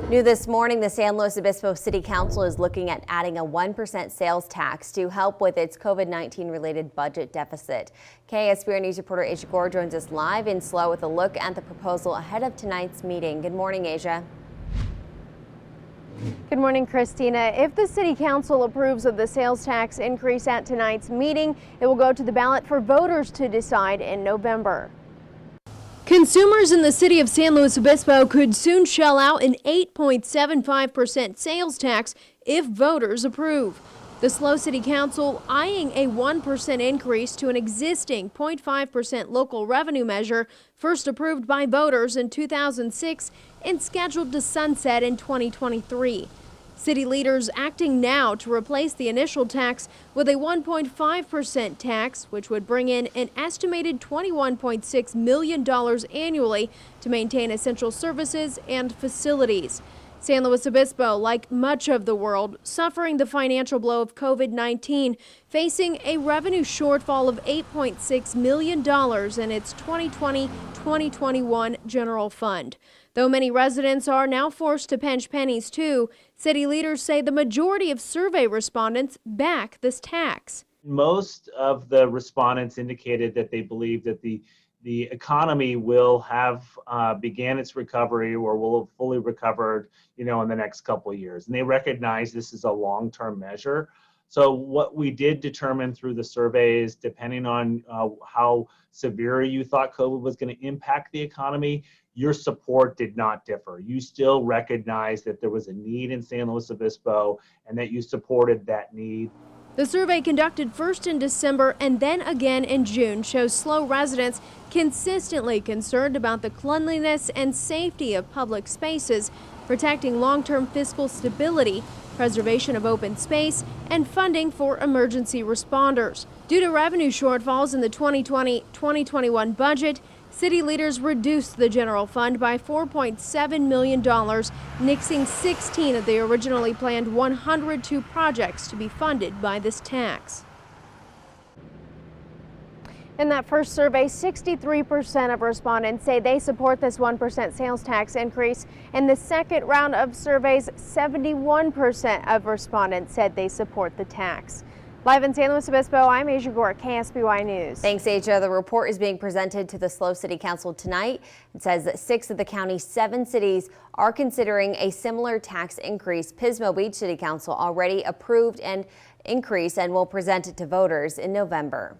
New this morning, the San Luis Obispo City Council is looking at adding a 1% sales tax to help with its COVID-19 related budget deficit. KSBR News reporter Asia Gore joins us live in SLO with a look at the proposal ahead of tonight's meeting. Good morning, Asia. Good morning, Christina. If the City Council approves of the sales tax increase at tonight's meeting, it will go to the ballot for voters to decide in November. Consumers in the city of San Luis Obispo could soon shell out an 8.75% sales tax if voters approve. The SLO City Council eyeing a 1% increase to an existing 0.5% local revenue measure first approved by voters in 2006 and scheduled to sunset in 2023. City leaders acting now to replace the initial tax with a 1.5% tax, which would bring in an estimated $21.6 million annually to maintain essential services and facilities. San Luis Obispo, like much of the world, suffering the financial blow of COVID-19, facing a revenue shortfall of $8.6 million in its 2020-2021 general fund. Though many residents are now forced to pinch pennies too, city leaders say the majority of survey respondents back this tax. Most of the respondents indicated that they believe that the economy will have began its recovery or will have fully recovered, in the next couple of years. And they recognize this is a long-term measure. So what we did determine through the surveys, depending on how severe you thought COVID was going to impact the economy, your support did not differ. You still recognized that there was a need in San Luis Obispo and that you supported that need. The survey conducted first in December and then again in June shows SLO residents consistently concerned about the cleanliness and safety of public spaces, protecting long-term fiscal stability, preservation of open space, and funding for emergency responders. Due to revenue shortfalls in the 2020-2021 budget, city leaders reduced the general fund by $4.7 million, nixing 16 of the originally planned 102 projects to be funded by this tax. In that first survey, 63% of respondents say they support this 1% sales tax increase. In the second round of surveys, 71% of respondents said they support the tax. Live in San Luis Obispo, I'm Asia Gore, KSBY News. Thanks, Asia. The report is being presented to the SLO City Council tonight. It says that 6 of the county's 7 cities are considering a similar tax increase. Pismo Beach City Council already approved an increase and will present it to voters in November.